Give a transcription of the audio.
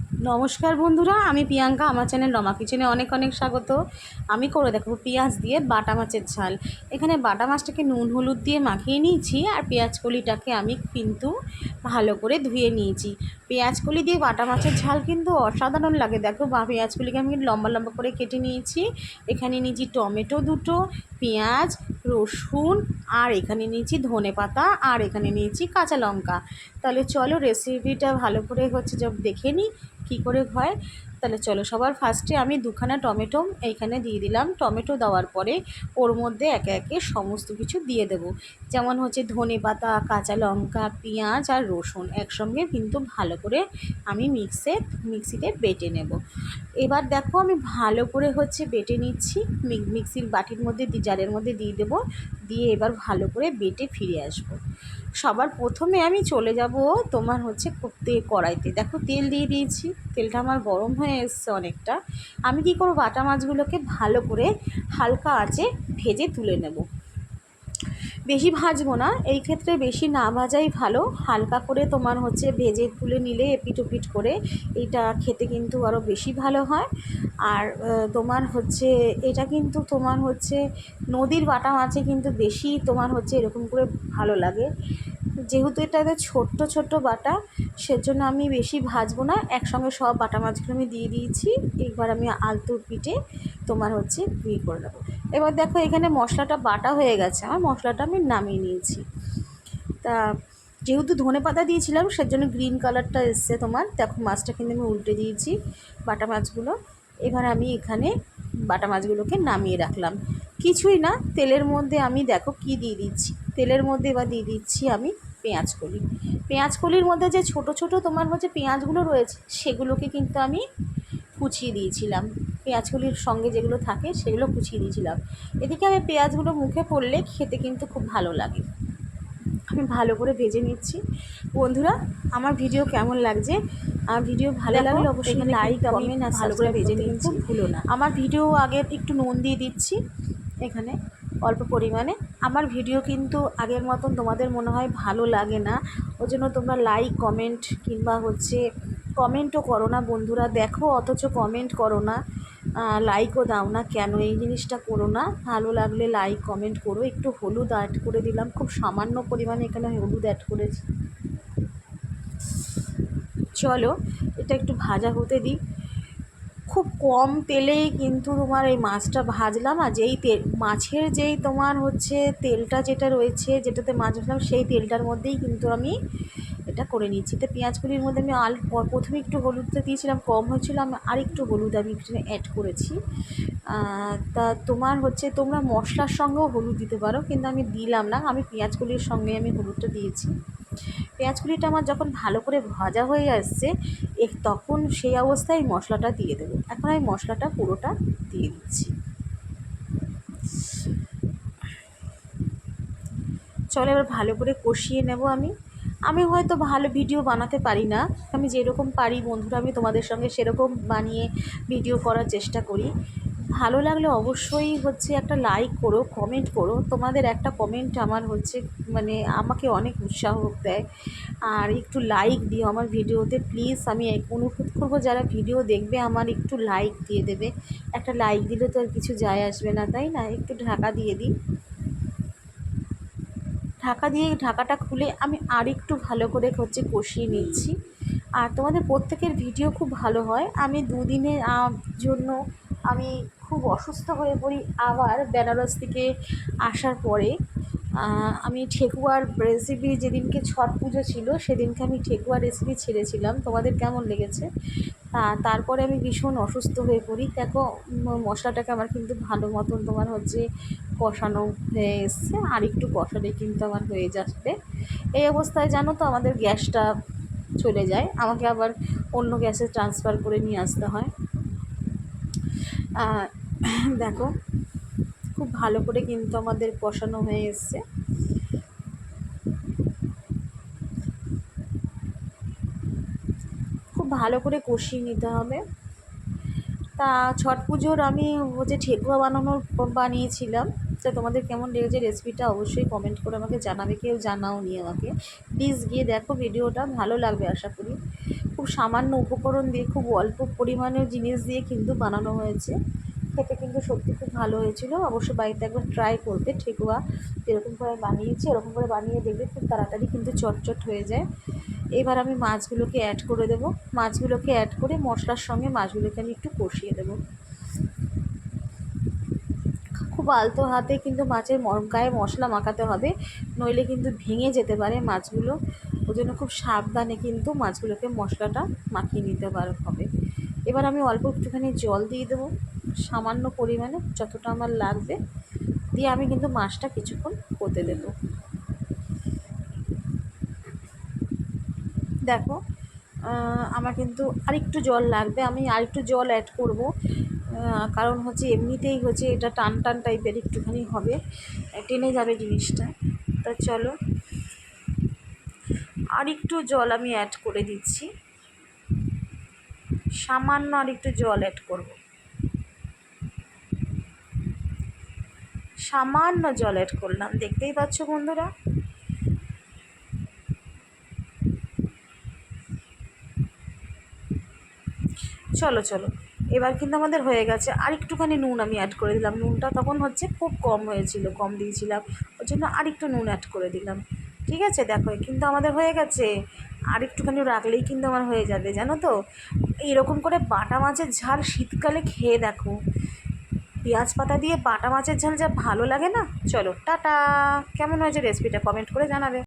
নমস্কার বন্ধুরা, আমি প্রিয়াঙ্কা। আমার চ্যানেল রমা কিচেনে অনেক অনেক স্বাগত। আমি করে দেখাবো পেঁয়াজ দিয়ে বাটা মাছের ঝাল। এখানে বাটা মাছটাকে নুন হলুদ দিয়ে মাখিয়ে নিয়েছি, আর পেঁয়াজ কলিটাকে আমি কিন্তু ভালো করে ধুয়ে নিয়েছি। পেঁয়াজ কলি দিয়ে বাটা মাছের ঝাল কিন্তু অসাধারণ লাগে। দেখো পেঁয়াজ কলিকে আমি লম্বা লম্বা করে কেটে নিয়েছি। এখানে নিয়েছি টমেটো দুটো, পেঁয়াজ, রসুন, আর এখানে নিয়েছি ধনেপাতা, আর এখানে নিয়েছি কাঁচা লঙ্কা। তাহলে চলো রেসিপিটা ভালো করে দেখে নিই কী করে হয়। তাহলে চলো, সবার ফার্স্টে আমি দুখানা টমেটো এইখানে দিয়ে দিলাম। টমেটো দেওয়ার পরে ওর মধ্যে একে একে সমস্ত কিছু দিয়ে দেব। যেমন ধনেপাতা, কাঁচা লঙ্কা, পেঁয়াজ আর রসুন একসঙ্গে কিন্তু ভালো করে আমি মিক্সিতে বেটে নেব। এবার দেখো আমি ভালো করে বেটে নিচ্ছি। মিক্সির বাটির মধ্যে জারের মধ্যে দিয়ে দেবো। দিয়ে এবার ভালো করে বেটে ফিরে আসবো। সবার প্রথমে আমি চলে যাব কড়াইতে। দেখো তেল দিয়ে দিয়েছি, তেলটা আমার গরম হয়ে এসছে অনেকটা। আমি কি করব, বাটা মাছগুলোকে ভালো করে হালকা আঁচে ভেজে তুলে নেব। বেশি ভাজবো না, এই ক্ষেত্রে বেশি না ভাজাই ভালো। হালকা করে ভেজে তুলে নিলে এপিট ওপিট করে এটা খেতে কিন্তু আরও বেশি ভালো হয়। আর এটা কিন্তু নদীর বাটা মাছে কিন্তু বেশি এরকম করে ভালো লাগে। যেহেতু এটা ছোট্ট ছোট্ট বাটা, সেজন্য আমি বেশি ভাজবো না। একসঙ্গে সব বাটা মাছগুলো আমি দিয়ে দিয়েছি। এবার আমি আলতো পিঠে করে নেবো। এবার দেখো এখানে মশলাটা বাটা হয়ে গেছে, আমার মশলাটা আমি নামিয়ে নিয়েছি। তা যেহেতু ধনেপাতা দিয়েছিলাম সেজন্য গ্রিন কালারটা এসছে। দেখো মাছটা কিন্তু আমি উল্টে দিয়েছি, বাটা মাছগুলো। এবার আমি এখানে বাটা মাছগুলোকে নামিয়ে রাখলাম। কিছুই না, তেলের মধ্যে আমি দেখো কি দিয়ে দিচ্ছি। তেলের মধ্যে এবার দিয়ে দিচ্ছি আমি পেঁয়াজ কলি। পেঁয়াজ কলির মধ্যে যে ছোট ছোট পেঁয়াজগুলো রয়েছে সেগুলোকে কিন্তু আমি কুচিয়ে দিয়েছিলাম। পেঁয়াজগুলির সঙ্গে যেগুলো থাকে সেগুলো কুচিয়ে দিয়েছিলাম। এদিকে আমি পেঁয়াজগুলো মুখে পড়লে খেতে কিন্তু খুব ভালো লাগে। আমি ভালো করে ভেজে নিচ্ছি। বন্ধুরা, আমার ভিডিও কেমন লাগছে? আমার ভিডিও ভালো লাগলে অবশ্যই লাইক, কমেন্ট আর ভালো করে ভেজে নিচ্ছি, ভুলো না। আমার ভিডিও আগে একটু নুন দিয়ে দিচ্ছি এখানে অল্প পরিমাণে। আমার ভিডিও কিন্তু আগের মতন তোমাদের মনে হয় ভালো লাগে না, ওই জন্য তোমরা লাইক, কমেন্ট কিংবা কমেন্টও করো না বন্ধুরা। দেখো অথচ কমেন্ট করো না, লাইকও দাও না। কেন এই জিনিসটা করো না? ভালো লাগলে লাইক, কমেন্ট করো। একটু হলুদ অ্যাড করে দিলাম, খুব সামান্য পরিমাণে এখানে হলুদ অ্যাড করেছি। চলো এটা একটু ভাজা হতে দিই। খুব কম তেলেই কিন্তু এই মাছটা ভাজলাম। আর মাছের তেলটা যেটা রয়েছে, যেটাতে মাছ ভাজলাম সেই তেলটার মধ্যেই কিন্তু আমি এটা করে নিচ্ছি। তো পেঁয়াজগুলির মধ্যে আমি প্রথমে একটু হলুদটা দিয়েছিলাম, কম হয়েছিল, আমি আরেকটু হলুদ আমি এখানে অ্যাড করেছি। তা তোমরা মশলার সঙ্গেও হলুদ দিতে পারো, কিন্তু আমি দিলাম না। আমি পেঁয়াজগুলির সঙ্গে আমি হলুদটা দিয়েছি। পেঁয়াজগুলিটা আমার যখন ভালো করে ভাজা হয়ে আসছে, তখন সেই অবস্থায় মশলাটা দিয়ে দেবো। এখন আমি মশলাটা পুরোটা দিয়ে দিচ্ছি। চলো এবার ভালো করে কষিয়ে নেব। আমি হয়তো ভালো ভিডিও বানাতে পারি না, আমি যেরকম পারি বন্ধুরা আমি তোমাদের সঙ্গে সেরকম বানিয়ে ভিডিও করার চেষ্টা করি। ভালো লাগলে অবশ্যই একটা লাইক করো, কমেন্ট করো। তোমাদের একটা কমেন্ট আমার আমাকে অনেক উৎসাহ দেয়। আর একটু লাইক দিও আমার ভিডিওতে প্লিজ। আমি অনুরোধ করবো যারা ভিডিও দেখবে আমার একটু লাইক দিয়ে দেবে। একটা লাইক দিলে তো আর কিছু যায় আসবে না, তাই না? একটু ঢাকা দিয়ে দিই। ঢাকাটা খুলে আমি আরেকটু ভালো করে কষিয়ে নিচ্ছি। আর তোমাদের প্রত্যেকের ভিডিও খুব ভালো হয়। আমি দুদিনের জন্য আমি খুব অসুস্থ হয়ে পড়ি। আবার বেনারস থেকে আসার পরে আমি ঠেকুয়ার রেসিপি, যেদিনকে ছট পুজো ছিল সেদিনকে আমি ঠেকুয়ার রেসিপি ছেড়েছিলাম। তোমাদের কেমন লেগেছে? তারপরে আমি ভীষণ অসুস্থ হয়ে পড়ি। দেখো মশলাটাকে আমার কিন্তু ভালো মতন কষানো হয়ে এসছে। আর একটু কষালে কিন্তু আমার হয়ে যাচ্ছে। এই অবস্থায় জানো তো আমাদের গ্যাসটা চলে যায়, আমাকে আবার অন্য গ্যাসে ট্রান্সফার করে নিয়ে আসতে হয়। দেখো খুব ভালো করে কিন্তু আমাদের কষানো হয়ে এসছে। খুব ভালো করে কষিয়ে নিতে হবে। তা ছট পুজোর আমি ঠেকুয়া বানিয়েছিলাম। তো তোমাদের কেমন লেগেছে রেসিপিটা অবশ্যই কমেন্ট করে আমাকে জানাবে, কেউ জানাওনি আমাকে, প্লিজ গিয়ে দেখো ভিডিওটা, ভালো লাগবে আশা করি। খুব সামান্য উপকরণ দিয়ে, খুব অল্প পরিমাণের জিনিস দিয়ে কিন্তু বানানো হয়েছে, খেতে কিন্তু সত্যি খুব ভালো হয়েছিল। অবশ্যই বাড়িতে একবার ট্রাই করবে, ঠেকুয়া যেরকম করে বানিয়েছি এরকম করে বানিয়ে দেখবে, খুব তাড়াতাড়ি কিন্তু চটচট হয়ে যায়। এবার আমি মাছগুলোকে অ্যাড করে দেবো, মাছগুলোকে অ্যাড করে মশলার সঙ্গে মাছগুলোকে আমি একটু কষিয়ে দেবো। খুব আলতো হাতে কিন্তু মাছের গায়ে মশলা মাখাতে হবে, নইলে কিন্তু ভেঙে যেতে পারে মাছগুলো। ওই জন্য খুব সাবধানে কিন্তু মাছগুলোকে মশলাটা মাখিয়ে নিতে হবে। এবার আমি অল্প একটুখানি জল দিয়ে দেবো, সামান্য পরিমাণে, যতটা আমার লাগবে, দিয়ে আমি কিন্তু মাছটা কিছুক্ষণ হতে দেবো। দেখো আমার কিন্তু আরেকটু জল লাগবে, আমি আরেকটু জল অ্যাড করব, কারণ হচ্ছে এমনিতেই হচ্ছে এটা টান টান টাইপের একটুখানি হবে, টেনে যাবে জিনিসটা। তা চলো আরেকটু জল আমি অ্যাড করে দিচ্ছি, সামান্য আরেকটু জল অ্যাড করব, সামান্য জল অ্যাড করলাম, দেখতেই পাচ্ছ বন্ধুরা। চলো চলো, এবার কিন্তু আমাদের হয়ে গেছে। আর একটুখানি নুন আমি অ্যাড করে দিলাম, নুনটা তখন হচ্ছে খুব কম হয়েছিল, কম দিয়েছিলাম, ওই জন্য আরেকটু নুন অ্যাড করে দিলাম। ঠিক আছে, দেখো কিন্তু আমাদের হয়ে গেছে, আর একটুখানি রাখলেই কিন্তু আমার হয়ে যাবে, জানো তো। এরকম করে বাটা মাছের ঝাল শীতকালে খেয়ে দেখো, পেঁয়াজ পাতা দিয়ে বাটা মাছের ঝাল যা ভালো লাগে না। চলো টাটা, কেমন হয়েছে রেসিপিটা কমেন্ট করে জানাবে।